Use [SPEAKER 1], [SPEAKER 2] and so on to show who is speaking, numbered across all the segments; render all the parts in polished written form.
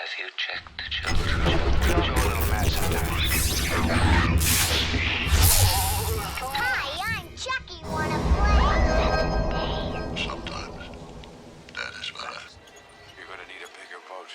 [SPEAKER 1] Have you checked the children? You're a little mad sometimes.
[SPEAKER 2] Hi, I'm Chucky. Wanna play?
[SPEAKER 3] Sometimes. That is better.
[SPEAKER 1] You're gonna need a bigger boat.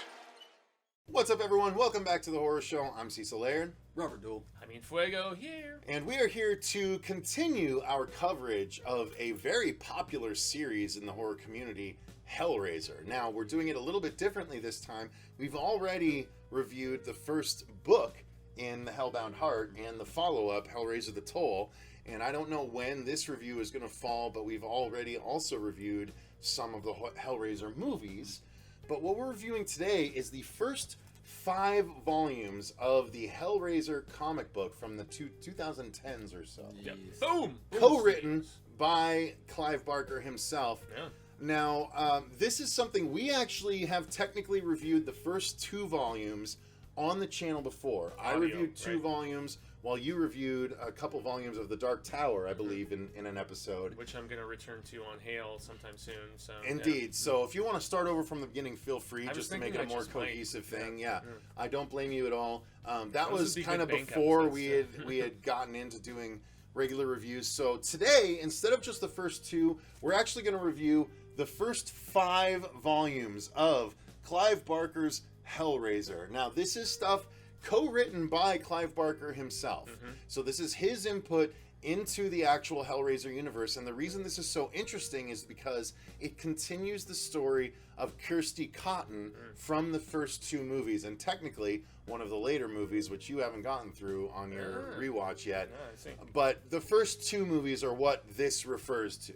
[SPEAKER 4] What's up, everyone? Welcome back to the Horror Show. I'm Cecil, Laird.
[SPEAKER 5] Robert Duell.
[SPEAKER 6] Fuego here.
[SPEAKER 4] And we are here to continue our coverage of a very popular series in the horror community, Hellraiser. Now, we're doing it a little bit differently this time. We've already reviewed the first book in The Hellbound Heart and the follow-up, Hellraiser the Toll. And I don't know when this review is going to fall, but we've already also reviewed some of the Hellraiser movies. But what we're reviewing today is the first 5 volumes of the Hellraiser comic book from the 2010s or so.
[SPEAKER 6] Yep. Boom!
[SPEAKER 4] Co-written by Clive Barker himself.
[SPEAKER 6] Yeah.
[SPEAKER 4] Now, this is something we actually have technically reviewed the first 2 volumes on the channel before. I reviewed 2 volumes, while you reviewed a couple volumes of The Dark Tower, I believe, in an episode.
[SPEAKER 6] Which I'm going to return to on Hail sometime soon. So
[SPEAKER 4] Indeed.
[SPEAKER 6] Yeah.
[SPEAKER 4] So if you want to start over from the beginning, feel free, just to make it a more cohesive thing. Yeah. I don't blame you at all. That was kind of before we had gotten into doing regular reviews. So today, instead of just the first 2, we're actually going to review the first 5 volumes of Clive Barker's Hellraiser. Now, this is stuff co-written by Clive Barker himself. So this is his input into the actual Hellraiser universe. And the reason this is so interesting is because it continues the story of Kirsty Cotton from the first 2 movies. And technically, one of the later movies, which you haven't gotten through on your rewatch yet.
[SPEAKER 6] I see.
[SPEAKER 4] But the first 2 movies are what this refers to.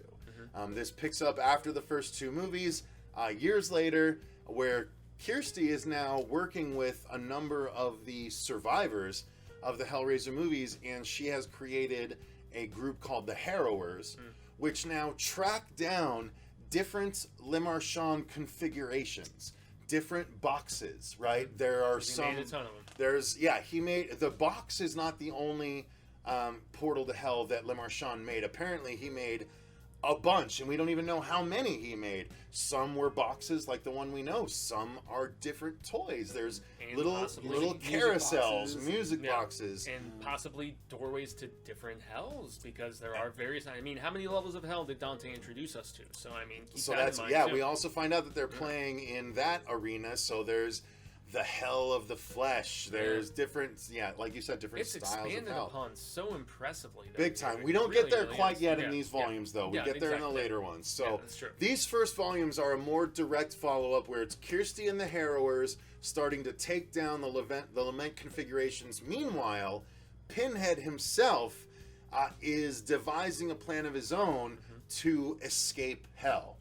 [SPEAKER 4] This picks up after the first 2 movies, years later, where Kirsty is now working with a number of the survivors of the Hellraiser movies, and she has created a group called the Harrowers, which now track down different Le Marchand configurations, different boxes, right? There are
[SPEAKER 6] He made a ton of them.
[SPEAKER 4] He made, the box is not the only portal to hell that Le Marchand made. Apparently he made a bunch, and we don't even know how many he made. Some were boxes like the one we know. Some are different toys. There's
[SPEAKER 6] And
[SPEAKER 4] little
[SPEAKER 6] possibly
[SPEAKER 4] carousels, music boxes.
[SPEAKER 6] And possibly doorways to different hells, because there are various... I mean, how many levels of hell did Dante introduce us to? So, I mean, keep that in mind, too.
[SPEAKER 4] We also find out that they're playing in that arena, so there's the hell of the flesh. There's different, like you said, different styles of hell.
[SPEAKER 6] It's expanded upon so impressively.
[SPEAKER 4] Big time. We don't get there quite yet in these volumes, though. We get there in the later ones. So
[SPEAKER 6] that's true.
[SPEAKER 4] These first volumes are a more direct follow-up, where it's Kirsty and the Harrowers starting to take down the Lament configurations. Meanwhile, Pinhead himself is devising a plan of his own to escape hell,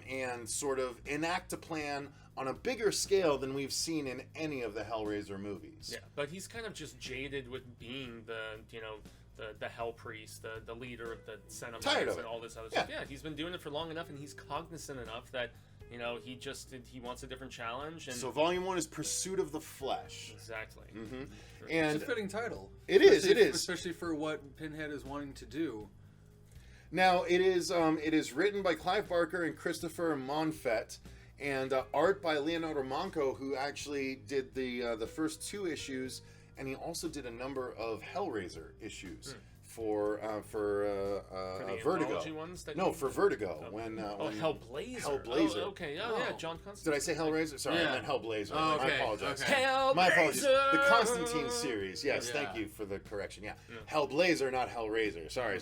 [SPEAKER 4] and sort of enact a plan on a bigger scale than we've seen in any of the Hellraiser movies.
[SPEAKER 6] Yeah, but he's kind of just jaded with being the Hell Priest, the leader of the Cenobites and all this other stuff. Yeah, he's been doing it for long enough, and he's cognizant enough that, he wants a different challenge. And
[SPEAKER 4] so Volume 1 is Pursuit of the Flesh.
[SPEAKER 6] Exactly.
[SPEAKER 4] And
[SPEAKER 5] It's a fitting title.
[SPEAKER 4] It is.
[SPEAKER 5] Especially for what Pinhead is wanting to do.
[SPEAKER 4] Now, it is written by Clive Barker and Kristopher Monfett, and art by Leonardo Manco, who actually did the first 2 issues, and he also did a number of Hellraiser issues for
[SPEAKER 6] the
[SPEAKER 4] Vertigo.
[SPEAKER 6] Ones
[SPEAKER 4] For Vertigo. When
[SPEAKER 6] Hellblazer.
[SPEAKER 4] Hellblazer.
[SPEAKER 6] Oh, okay. Oh, yeah, John Constantine.
[SPEAKER 4] Did I say Hellraiser? Sorry, I meant Hellblazer.
[SPEAKER 5] Oh, okay.
[SPEAKER 4] I apologize.
[SPEAKER 5] Okay.
[SPEAKER 6] Hellblazer!
[SPEAKER 4] My apologies. The Constantine series. Yes,
[SPEAKER 5] Yeah.
[SPEAKER 4] thank you for the correction. Yeah. Hellblazer, not Hellraiser. Sorry.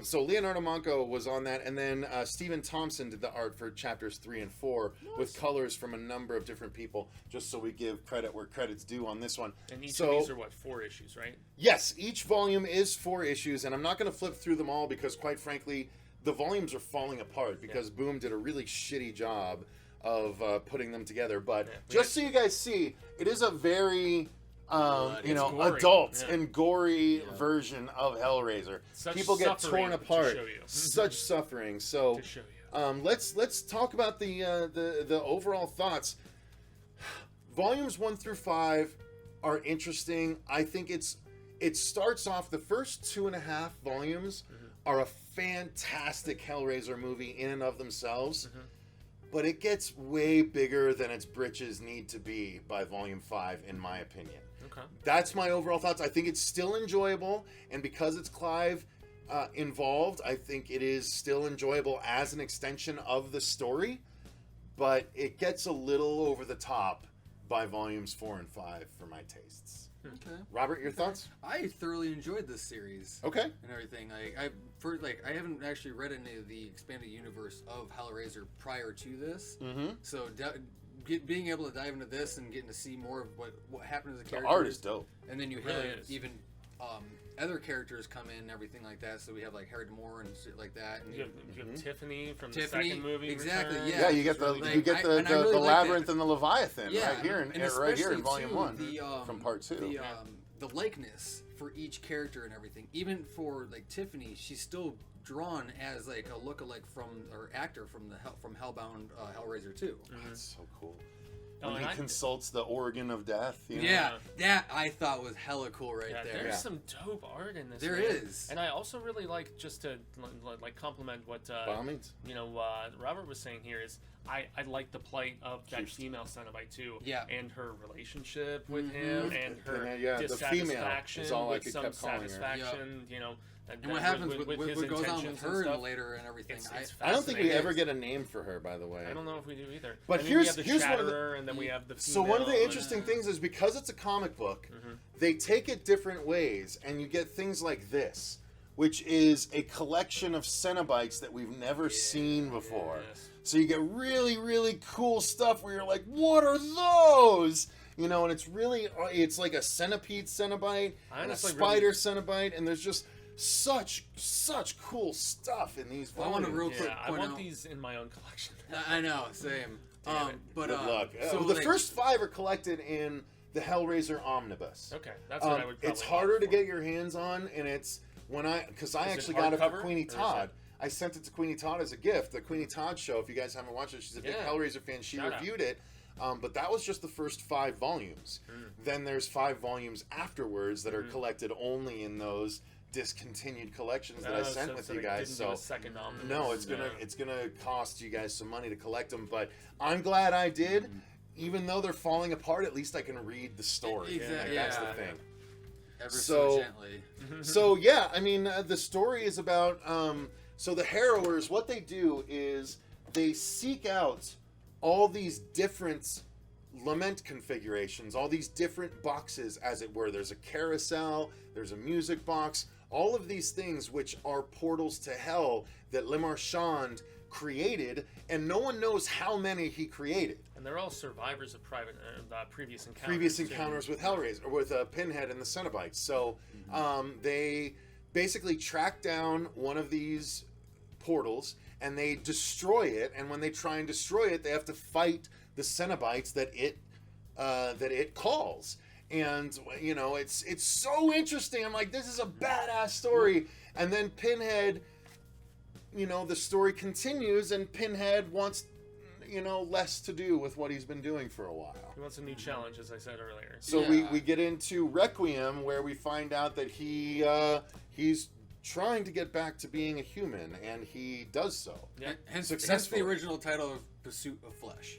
[SPEAKER 4] So Leonardo Manco was on that, and then Stephen Thompson did the art for chapters 3 and 4 with colors from a number of different people, just so we give credit where credit's due on this one.
[SPEAKER 6] And each of these are, 4 issues, right?
[SPEAKER 4] Yes, each volume is 4 issues, and I'm not going to flip through them all because, quite frankly, the volumes are falling apart because Boom did a really shitty job of putting them together. But just so you guys see, it is a very...
[SPEAKER 6] gory.
[SPEAKER 4] adult and gory version of Hellraiser. People get torn apart. Such suffering. So, let's talk about the overall thoughts. Volumes 1 through 5 are interesting. I think it starts off, the first 2.5 volumes are a fantastic Hellraiser movie in and of themselves. but it gets way bigger than its britches need to be by Volume 5, in my opinion.
[SPEAKER 6] Okay.
[SPEAKER 4] That's my overall thoughts. I think it's still enjoyable, and because it's Clive involved, I think it is still enjoyable as an extension of the story, but it gets a little over the top by Volumes 4 and 5 for my tastes.
[SPEAKER 5] Okay.
[SPEAKER 4] Robert, your thoughts?
[SPEAKER 5] I thoroughly enjoyed this series.
[SPEAKER 4] Okay.
[SPEAKER 5] And everything. I haven't actually read any of the expanded universe of Hellraiser prior to this.
[SPEAKER 4] Mm-hmm.
[SPEAKER 5] So being able to dive into this and getting to see more of what happened as a character.
[SPEAKER 4] The art is dope.
[SPEAKER 5] And then you have
[SPEAKER 6] Really is.
[SPEAKER 5] even other characters come in and everything like that. So we have like Harry Moore and shit like that. And
[SPEAKER 6] You have Tiffany from the
[SPEAKER 5] Tiffany,
[SPEAKER 6] second movie.
[SPEAKER 5] exactly,
[SPEAKER 6] Return.
[SPEAKER 4] Yeah, you get the
[SPEAKER 5] really
[SPEAKER 4] you get the,
[SPEAKER 5] and I really
[SPEAKER 4] the
[SPEAKER 5] like
[SPEAKER 4] labyrinth
[SPEAKER 5] that.
[SPEAKER 4] and the Leviathan
[SPEAKER 5] Yeah,
[SPEAKER 4] right here
[SPEAKER 5] and
[SPEAKER 4] in
[SPEAKER 5] especially,
[SPEAKER 4] Volume
[SPEAKER 5] too,
[SPEAKER 4] 1 from Part 2.
[SPEAKER 5] The likeness for each character and everything, even for like Tiffany, she's still drawn as like a lookalike from or actor from Hellbound Hellraiser 2.
[SPEAKER 4] That's so cool.
[SPEAKER 6] Oh,
[SPEAKER 4] When
[SPEAKER 6] and
[SPEAKER 4] he consults the organ of death. You know?
[SPEAKER 5] Yeah, that I thought was hella cool right
[SPEAKER 6] Yeah,
[SPEAKER 5] there.
[SPEAKER 6] there's some dope art in this.
[SPEAKER 5] There
[SPEAKER 6] man.
[SPEAKER 5] is.
[SPEAKER 6] And I also really like, just to like compliment what
[SPEAKER 4] By all means.
[SPEAKER 6] Robert was saying here, is I like the plight of that female Cenobite too.
[SPEAKER 5] Yeah.
[SPEAKER 6] And her relationship with him and her
[SPEAKER 4] the female
[SPEAKER 6] dissatisfaction
[SPEAKER 4] is all I
[SPEAKER 6] with
[SPEAKER 4] could
[SPEAKER 6] some
[SPEAKER 4] kept calling her.
[SPEAKER 6] satisfaction,
[SPEAKER 5] And what happens with
[SPEAKER 6] his
[SPEAKER 5] what goes on
[SPEAKER 6] intentions
[SPEAKER 5] with her
[SPEAKER 6] and stuff.
[SPEAKER 5] later and everything.
[SPEAKER 6] It's
[SPEAKER 4] I don't think we
[SPEAKER 6] fascinating.
[SPEAKER 4] ever get a name for her, by the way.
[SPEAKER 6] I don't know if we do either.
[SPEAKER 4] But
[SPEAKER 6] and
[SPEAKER 4] here's
[SPEAKER 6] then we
[SPEAKER 4] here's
[SPEAKER 6] have
[SPEAKER 4] one
[SPEAKER 6] the
[SPEAKER 4] of the
[SPEAKER 6] Chatterer, and then we have the
[SPEAKER 4] So one of the
[SPEAKER 6] female,
[SPEAKER 4] interesting things is because it's a comic book, they take it different ways, and you get things like this, which is a collection of Cenobites that we've never seen before.
[SPEAKER 6] Yes.
[SPEAKER 4] So you get really, really cool stuff where you're like, what are those? You know, and it's like a centipede Cenobite and a
[SPEAKER 6] honestly
[SPEAKER 4] spider Cenobite, and there's just such cool stuff in these
[SPEAKER 5] I
[SPEAKER 4] volumes.
[SPEAKER 5] want to real quick
[SPEAKER 6] Yeah, I
[SPEAKER 5] point
[SPEAKER 6] want
[SPEAKER 5] out.
[SPEAKER 6] these in my own collection.
[SPEAKER 5] I know, same.
[SPEAKER 6] Damn it.
[SPEAKER 5] But
[SPEAKER 4] Good luck.
[SPEAKER 5] So
[SPEAKER 4] the
[SPEAKER 5] like,
[SPEAKER 4] first 5 are collected in the Hellraiser Omnibus.
[SPEAKER 6] Okay, that's what I would.
[SPEAKER 4] It's
[SPEAKER 6] probably
[SPEAKER 4] harder
[SPEAKER 6] opt
[SPEAKER 4] to
[SPEAKER 6] for.
[SPEAKER 4] get your hands on, and it's because I
[SPEAKER 6] Is it
[SPEAKER 4] actually got it for
[SPEAKER 6] hardcover,
[SPEAKER 4] Queenie
[SPEAKER 6] or is
[SPEAKER 4] Todd. I sent it to Queenie Todd as a gift. The Queenie Todd show. If you guys haven't watched it, she's a big
[SPEAKER 6] Yeah.
[SPEAKER 4] Hellraiser fan. She
[SPEAKER 6] Shout out.
[SPEAKER 4] reviewed it, but that was just the first 5 volumes. Then there's 5 volumes afterwards that are collected only in those discontinued collections that I sent with you
[SPEAKER 6] they
[SPEAKER 4] guys.
[SPEAKER 6] didn't do
[SPEAKER 4] So
[SPEAKER 6] a second omnibus.
[SPEAKER 4] no, it's gonna cost you guys some money to collect them, but I'm glad I did. Even though they're falling apart, at least I can read the story.
[SPEAKER 5] Exactly.
[SPEAKER 4] That's the
[SPEAKER 5] Yeah.
[SPEAKER 4] thing.
[SPEAKER 5] ever
[SPEAKER 4] so-
[SPEAKER 5] so gently.
[SPEAKER 4] So yeah, I mean, the story is about. So the Harrowers, what they do is they seek out all these different lament configurations, all these different boxes, as it were. There's a carousel, there's a music box, all of these things which are portals to hell that Le Marchand created, and no one knows how many he created.
[SPEAKER 6] And they're all survivors of previous encounters.
[SPEAKER 4] Previous
[SPEAKER 6] too.
[SPEAKER 4] encounters with Hellraiser, or with Pinhead and the Cenobites. So they basically track down one of these portals and they destroy it. And when they try and destroy it, they have to fight the Cenobites that it calls. And you know, it's so interesting. I'm like, this is a badass story. And then Pinhead, you know, the story continues, and Pinhead wants, you know, less to do with what he's been doing for a while.
[SPEAKER 6] He wants a new challenge, as I said earlier.
[SPEAKER 4] So
[SPEAKER 5] Yeah.
[SPEAKER 4] we get into Requiem, where we find out that he's trying to get back to being a human, and he does so.
[SPEAKER 6] Yeah.
[SPEAKER 5] Hence
[SPEAKER 4] Successfully.
[SPEAKER 5] the original title of Pursuit of Flesh.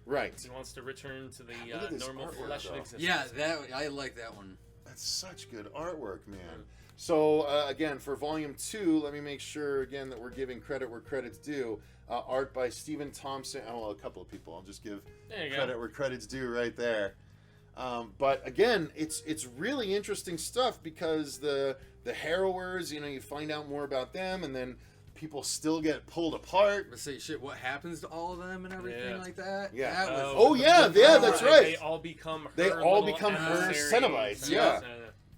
[SPEAKER 4] Right.
[SPEAKER 6] He wants to return to the
[SPEAKER 4] Look at this
[SPEAKER 6] normal
[SPEAKER 4] artwork,
[SPEAKER 6] flesh of
[SPEAKER 4] though.
[SPEAKER 6] existence.
[SPEAKER 5] Yeah, I like that one.
[SPEAKER 4] That's such good artwork, man. So again, for Volume 2, let me make sure again that we're giving credit where credit's due. Art by Stephen Thompson. Oh, well, a couple of people. I'll just give
[SPEAKER 6] There you go.
[SPEAKER 4] credit where credit's due right there. But again, it's really interesting stuff because the Harrowers, you know, you find out more about them, and then people still get pulled apart.
[SPEAKER 5] But say shit, what happens to all of them and everything
[SPEAKER 6] Yeah.
[SPEAKER 5] like that?
[SPEAKER 4] Yeah.
[SPEAKER 5] That was,
[SPEAKER 4] Oh, yeah, that's right.
[SPEAKER 6] They all become her
[SPEAKER 4] They all
[SPEAKER 6] little
[SPEAKER 4] become her
[SPEAKER 6] emissaries.
[SPEAKER 4] Cenobites, yeah.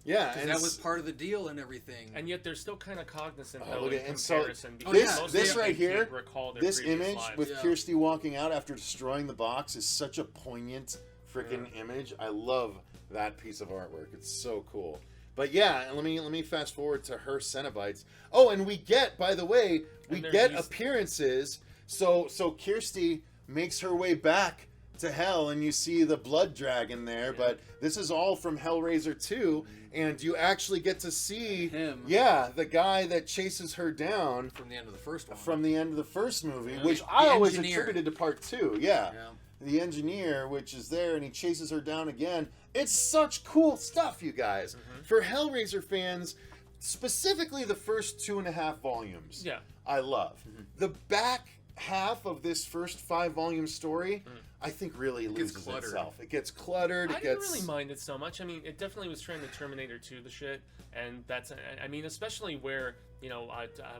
[SPEAKER 4] Yeah,
[SPEAKER 5] 'cause
[SPEAKER 4] and
[SPEAKER 5] that was part of the deal and everything.
[SPEAKER 6] And yet they're still kind of cognizant,
[SPEAKER 4] Oh,
[SPEAKER 6] though,
[SPEAKER 4] look
[SPEAKER 6] in
[SPEAKER 4] at- and so
[SPEAKER 6] comparison. because
[SPEAKER 5] this-
[SPEAKER 6] most
[SPEAKER 4] this
[SPEAKER 6] of them
[SPEAKER 4] right here,
[SPEAKER 6] can't recall their
[SPEAKER 4] this
[SPEAKER 6] previous
[SPEAKER 4] image
[SPEAKER 6] lives.
[SPEAKER 4] with
[SPEAKER 5] Yeah.
[SPEAKER 4] Kirsty walking out after destroying the box is such a poignant freaking image. I love that piece of artwork. It's so cool. But yeah, let me fast forward to her Cenobites. Oh, and we get, by the way, we
[SPEAKER 6] And they're
[SPEAKER 4] get
[SPEAKER 6] used-
[SPEAKER 4] appearances. So Kirsty makes her way back to hell and you see the blood dragon there, but this is all from Hellraiser 2, and you actually get to see
[SPEAKER 5] him.
[SPEAKER 4] Yeah, the guy that chases her down
[SPEAKER 5] From the end of the first one.
[SPEAKER 4] from the end of the first movie,
[SPEAKER 5] Yeah.
[SPEAKER 4] which
[SPEAKER 5] The
[SPEAKER 4] I always
[SPEAKER 5] engineer.
[SPEAKER 4] attributed to part 2. Yeah.
[SPEAKER 5] Yeah.
[SPEAKER 4] The engineer, which is there, and he chases her down again. It's such cool stuff, you guys. For Hellraiser fans, specifically the first 2.5 volumes.
[SPEAKER 6] Yeah.
[SPEAKER 4] I love. The back half of this first 5-volume story, I think really loses
[SPEAKER 5] cluttered.
[SPEAKER 4] itself. It gets cluttered.
[SPEAKER 6] I
[SPEAKER 4] It
[SPEAKER 6] didn't
[SPEAKER 4] gets
[SPEAKER 6] really mind it so much. I mean, it definitely was trying to Terminator 2 the shit, and that's, I mean, especially where, you know,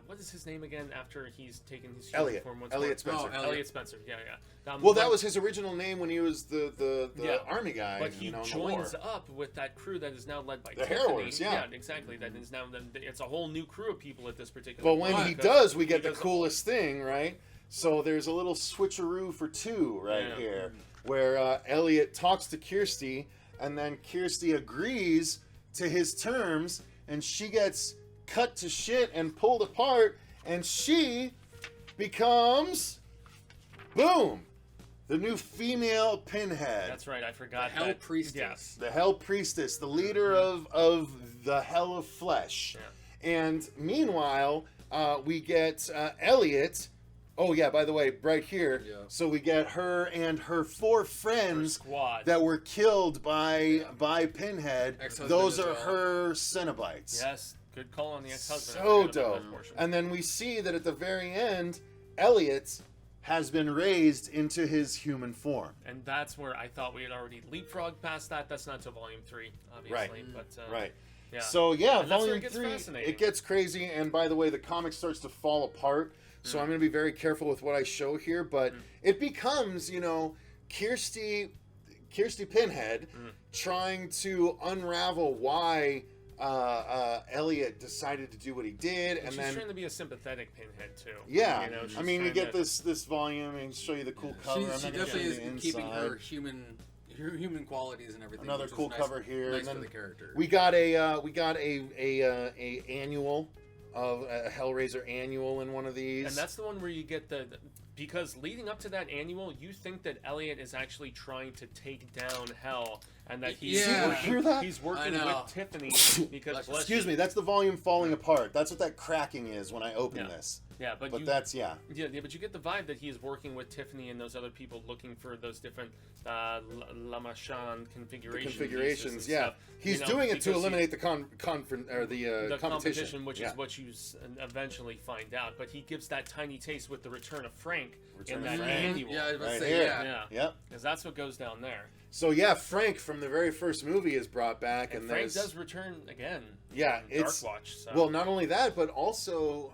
[SPEAKER 6] what is his name again after he's taken his human
[SPEAKER 4] Elliot.
[SPEAKER 6] form once
[SPEAKER 4] Elliot
[SPEAKER 6] more?
[SPEAKER 4] Spencer.
[SPEAKER 6] Elliot Spencer, yeah.
[SPEAKER 4] Well, that was his original name when he was the army guy.
[SPEAKER 6] But he
[SPEAKER 4] in the
[SPEAKER 6] joins
[SPEAKER 4] war.
[SPEAKER 6] up with that crew that is now led by
[SPEAKER 4] The
[SPEAKER 6] Tiffany.
[SPEAKER 4] Harrowers, yeah.
[SPEAKER 6] Exactly. That is now, it's a whole new crew of people at this particular
[SPEAKER 4] But
[SPEAKER 6] point.
[SPEAKER 4] when he
[SPEAKER 6] because
[SPEAKER 4] does, we get
[SPEAKER 6] he
[SPEAKER 4] the
[SPEAKER 6] does
[SPEAKER 4] coolest thing, right? So there's a little switcheroo for 2 right here, where Elliot talks to Kirsty, and then Kirsty agrees to his terms, and she gets cut to shit and pulled apart, and she becomes, boom, the new female Pinhead.
[SPEAKER 6] That's right, I forgot
[SPEAKER 5] Hell
[SPEAKER 6] that.
[SPEAKER 5] Priestess.
[SPEAKER 6] Yes.
[SPEAKER 4] The Hell Priestess, the leader of the Hell of Flesh. And meanwhile, we get Elliot. Oh yeah, by the way, right here.
[SPEAKER 5] Yeah.
[SPEAKER 4] So we get her and her 4 friends
[SPEAKER 6] squad.
[SPEAKER 4] that were killed by Pinhead.
[SPEAKER 5] Ex-husband
[SPEAKER 4] Those
[SPEAKER 5] as
[SPEAKER 4] are
[SPEAKER 5] well.
[SPEAKER 4] her Cenobites.
[SPEAKER 6] Yes, good call on the ex-husband. I
[SPEAKER 4] So
[SPEAKER 6] forgot about
[SPEAKER 4] dope.
[SPEAKER 6] that portion.
[SPEAKER 4] And then we see that at the very end, Elliot has been raised into his human form.
[SPEAKER 6] And that's where I thought we had already leapfrogged past that. That's not till volume 3, obviously.
[SPEAKER 4] Right.
[SPEAKER 6] But,
[SPEAKER 4] Right.
[SPEAKER 6] Yeah.
[SPEAKER 4] So yeah,
[SPEAKER 6] And that's where
[SPEAKER 4] volume
[SPEAKER 6] it gets
[SPEAKER 4] 3,
[SPEAKER 6] fascinating.
[SPEAKER 4] it gets crazy. And by the way, the comic starts to fall apart. So I'm going to be very careful with what I show here. But it becomes, you know, Kirsty Pinhead trying to unravel why Elliot decided to do what he did, and
[SPEAKER 6] she's
[SPEAKER 4] then
[SPEAKER 6] trying to be a sympathetic Pinhead too.
[SPEAKER 4] yeah,
[SPEAKER 6] You know, she's
[SPEAKER 4] I mean, you
[SPEAKER 6] trying
[SPEAKER 4] get
[SPEAKER 6] to-
[SPEAKER 4] this volume and show you the cool cover. I'm
[SPEAKER 5] She
[SPEAKER 4] not gonna show
[SPEAKER 5] definitely
[SPEAKER 4] you
[SPEAKER 5] is
[SPEAKER 4] the
[SPEAKER 5] keeping
[SPEAKER 4] inside.
[SPEAKER 5] her human qualities and everything.
[SPEAKER 4] Another
[SPEAKER 5] which is
[SPEAKER 4] cool
[SPEAKER 5] nice,
[SPEAKER 4] cover here.
[SPEAKER 5] Nice
[SPEAKER 4] and then
[SPEAKER 5] for the character.
[SPEAKER 4] We got a annual of a Hellraiser annual in one of these.
[SPEAKER 6] And that's the one where you get because leading up to that annual, you think that Elliot is actually trying to take down Hell, and that he's
[SPEAKER 5] Yeah.
[SPEAKER 6] working,
[SPEAKER 4] Hear that?
[SPEAKER 6] he's working
[SPEAKER 5] I know.
[SPEAKER 6] with Tiffany because bless
[SPEAKER 4] Excuse
[SPEAKER 6] you.
[SPEAKER 4] me, that's the volume falling apart. That's what that cracking is when I open
[SPEAKER 6] Yeah.
[SPEAKER 4] this.
[SPEAKER 6] Yeah, but
[SPEAKER 4] That's yeah.
[SPEAKER 6] Yeah, but you get the vibe that he is working with Tiffany and those other people looking for those different Lamachan configurations.
[SPEAKER 4] Configurations, yeah.
[SPEAKER 6] Stuff,
[SPEAKER 4] He's
[SPEAKER 6] you know,
[SPEAKER 4] doing it to
[SPEAKER 6] because
[SPEAKER 4] eliminate the
[SPEAKER 6] the competition, which
[SPEAKER 4] Yeah.
[SPEAKER 6] is what you eventually find out. But he gives that tiny taste with the return of Frank
[SPEAKER 4] Return
[SPEAKER 6] in
[SPEAKER 4] of
[SPEAKER 6] that
[SPEAKER 4] Frank.
[SPEAKER 6] annual.
[SPEAKER 5] Yeah, I was about to
[SPEAKER 4] Right
[SPEAKER 5] say,
[SPEAKER 4] here.
[SPEAKER 5] yeah.
[SPEAKER 4] Yep.
[SPEAKER 6] Because that's what goes down there.
[SPEAKER 4] So yeah, Frank from the very first movie is brought back,
[SPEAKER 6] And
[SPEAKER 4] and
[SPEAKER 6] Frank
[SPEAKER 4] there's
[SPEAKER 6] does return again.
[SPEAKER 4] yeah,
[SPEAKER 6] in
[SPEAKER 4] it's
[SPEAKER 6] Dark Watch. So.
[SPEAKER 4] well, not only that, but also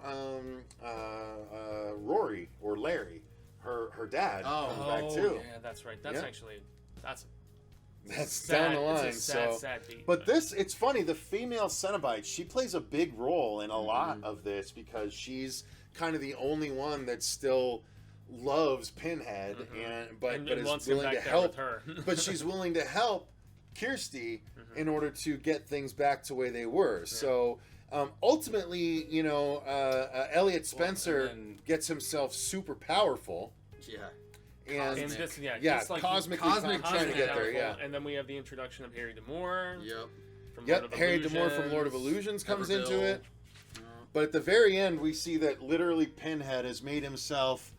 [SPEAKER 4] Rory or Larry, her dad comes back too.
[SPEAKER 6] Yeah, that's right. That's
[SPEAKER 4] Yeah.
[SPEAKER 6] actually that's
[SPEAKER 4] That's down the line.
[SPEAKER 6] It's a sad,
[SPEAKER 4] so,
[SPEAKER 6] sad beat.
[SPEAKER 4] but it's funny. The female Cenobite, she plays a big role in a lot of this because she's kind of the only one that still loves Pinhead, but is
[SPEAKER 6] wants him
[SPEAKER 4] willing
[SPEAKER 6] back
[SPEAKER 4] to
[SPEAKER 6] there
[SPEAKER 4] help.
[SPEAKER 6] with her.
[SPEAKER 4] But she's willing to help Kirsty in order to get things back to the way they were. So ultimately, you know, Elliot Spencer
[SPEAKER 5] then-
[SPEAKER 4] gets himself super powerful.
[SPEAKER 5] Yeah.
[SPEAKER 4] And
[SPEAKER 6] And this,
[SPEAKER 4] yeah,
[SPEAKER 6] it's like
[SPEAKER 4] cosmically
[SPEAKER 5] cosmic
[SPEAKER 4] trying to get there.
[SPEAKER 6] powerful.
[SPEAKER 4] Yeah.
[SPEAKER 6] And then we have the introduction of Harry D'Amour.
[SPEAKER 5] Yep.
[SPEAKER 6] From Lord
[SPEAKER 4] Yep,
[SPEAKER 6] of
[SPEAKER 4] Harry D'Amour from Lord of
[SPEAKER 6] Illusions.
[SPEAKER 4] Illusions comes
[SPEAKER 5] Everville.
[SPEAKER 4] into it. But at the very end, we see that literally Pinhead has made himself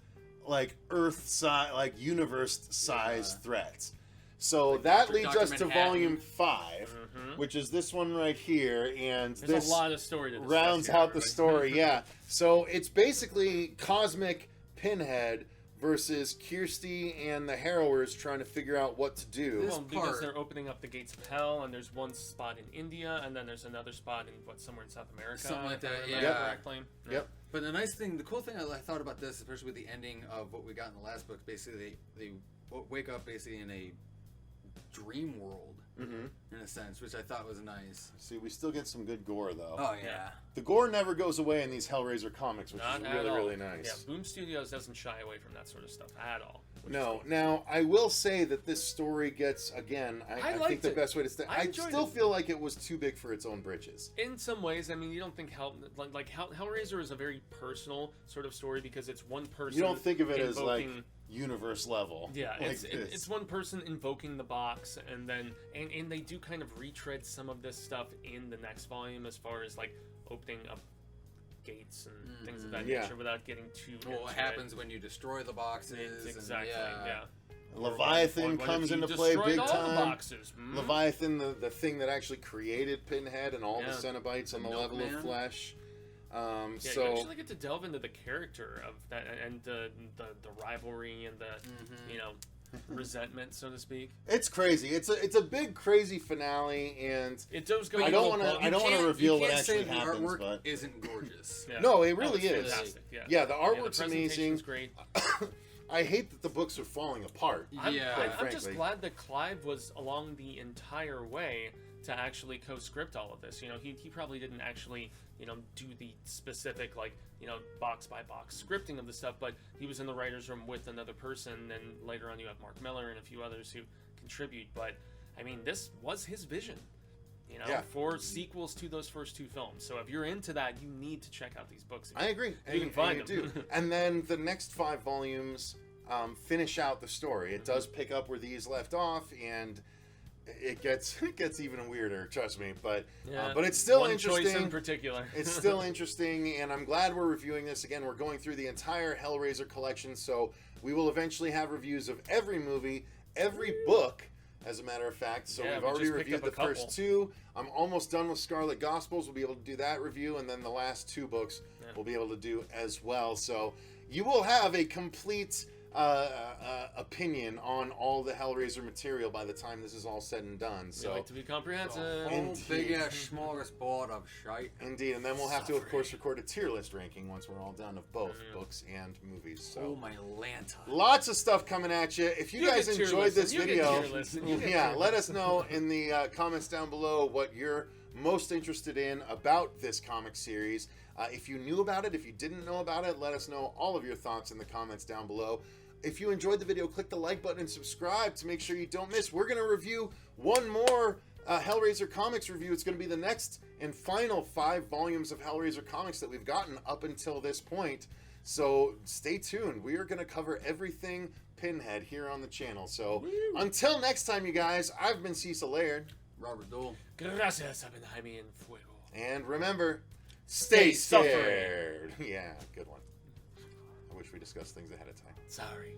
[SPEAKER 4] like Earth-size, like universe-sized threats. So that
[SPEAKER 5] Dr.
[SPEAKER 4] leads us to
[SPEAKER 5] Manhattan.
[SPEAKER 4] volume 5, which is this one right here, and
[SPEAKER 6] There's
[SPEAKER 4] this
[SPEAKER 6] a lot of story to discuss
[SPEAKER 4] rounds
[SPEAKER 6] here,
[SPEAKER 4] out the
[SPEAKER 6] everybody.
[SPEAKER 4] story. Yeah, so it's basically cosmic Pinhead versus Kirsty and the Harrowers trying to figure out what to do.
[SPEAKER 6] Well, because
[SPEAKER 5] part-
[SPEAKER 6] they're opening up the gates of hell, and there's one spot in India, and then there's another spot in somewhere in South America.
[SPEAKER 5] Something like
[SPEAKER 6] if I
[SPEAKER 5] that,
[SPEAKER 6] remember
[SPEAKER 5] yeah.
[SPEAKER 6] correctly.
[SPEAKER 4] Yep.
[SPEAKER 5] But the nice thing, the cool thing I thought about this, especially with the ending of what we got in the last book, basically they wake up basically in a dream world, in a sense, which I thought was nice.
[SPEAKER 4] See, we still get some good gore though.
[SPEAKER 5] Oh yeah.
[SPEAKER 4] The gore never goes away in these Hellraiser comics, which
[SPEAKER 6] Not
[SPEAKER 4] is
[SPEAKER 6] at
[SPEAKER 4] really,
[SPEAKER 6] all.
[SPEAKER 4] really nice.
[SPEAKER 6] Yeah, Boom Studios doesn't shy away from that sort of stuff at all. which is
[SPEAKER 4] No,
[SPEAKER 6] cool.
[SPEAKER 4] now I will say that this story gets again. I think
[SPEAKER 6] liked
[SPEAKER 4] the
[SPEAKER 6] it.
[SPEAKER 4] best way to say
[SPEAKER 6] I
[SPEAKER 4] I
[SPEAKER 6] enjoyed
[SPEAKER 4] still
[SPEAKER 6] it.
[SPEAKER 4] feel like it was too big for its own britches.
[SPEAKER 6] In some ways, I mean, you don't think Hellraiser is a very personal sort of story because it's one person.
[SPEAKER 4] You don't think of it as like
[SPEAKER 6] invoking-
[SPEAKER 4] universe level.
[SPEAKER 6] Yeah,
[SPEAKER 4] like
[SPEAKER 6] it's one person invoking the box, and then and they do kind of retread some of this stuff in the next volume as far as like opening up gates and things of that nature without getting too.
[SPEAKER 5] Well, what happens when you destroy the boxes?
[SPEAKER 6] Exactly.
[SPEAKER 5] And,
[SPEAKER 6] Yeah.
[SPEAKER 4] Leviathan comes into play big time.
[SPEAKER 6] Boxes?
[SPEAKER 4] Leviathan, the thing that actually created Pinhead and all the Cenobites on the level of flesh. So
[SPEAKER 6] you actually get to delve into the character of that and the rivalry and the resentment, so to speak.
[SPEAKER 4] It's crazy. It's a big crazy finale, and
[SPEAKER 6] it does go.
[SPEAKER 4] I don't want to reveal what actually happens,
[SPEAKER 5] the artwork
[SPEAKER 4] but
[SPEAKER 5] isn't gorgeous.
[SPEAKER 4] No, it really is.
[SPEAKER 6] Fantastic.
[SPEAKER 4] Yeah, the artwork's amazing.
[SPEAKER 6] Great.
[SPEAKER 4] I hate that the books are falling apart.
[SPEAKER 6] I'm just glad that Clive was along the entire way to actually co-script all of this. He probably didn't actually, do the specific, box by box scripting of the stuff, but he was in the writer's room with another person, and later on you have Mark Miller and a few others who contribute. But, I mean, this was his vision, for sequels to those first two films. So if you're into that, you need to check out these books.
[SPEAKER 4] I agree.
[SPEAKER 6] You can find them.
[SPEAKER 4] And then the next 5 volumes finish out the story. It does pick up where these left off, and it gets even weirder, trust me. But it's still
[SPEAKER 6] one
[SPEAKER 4] interesting.
[SPEAKER 6] Choice in particular.
[SPEAKER 4] It's still interesting, and I'm glad we're reviewing this again. We're going through the entire Hellraiser collection, so we will eventually have reviews of every movie, every book, as a matter of fact. So we've already reviewed the first 2. I'm almost done with Scarlet Gospels. We'll be able to do that review, and then the last 2 books we'll be able to do as well. So you will have a complete opinion on all the Hellraiser material by the time this is all said and done. So
[SPEAKER 6] we like to be comprehensive.
[SPEAKER 5] Big ass smorgasbord of shite.
[SPEAKER 4] Indeed, and then we'll have to, of course, record a tier list ranking once we're all done of both books and movies. So
[SPEAKER 5] oh my Lanta!
[SPEAKER 4] Lots of stuff coming at you. If you guys enjoyed this video, let us know in the comments down below what you're most interested in about this comic series. If you knew about it, if you didn't know about it, let us know all of your thoughts in the comments down below. If you enjoyed the video, click the like button and subscribe to make sure you don't miss. We're going to review one more Hellraiser comics review. It's going to be the next and final 5 volumes of Hellraiser comics that we've gotten up until this point. So stay tuned. We are going to cover everything Pinhead here on the channel. So until next time, you guys, I've been Cecil Laird.
[SPEAKER 5] Robert Duell.
[SPEAKER 6] Gracias, Jaime and Fuego.
[SPEAKER 4] And remember, stay scared. Yeah, good one. I wish we discussed things ahead of time.
[SPEAKER 6] Sorry.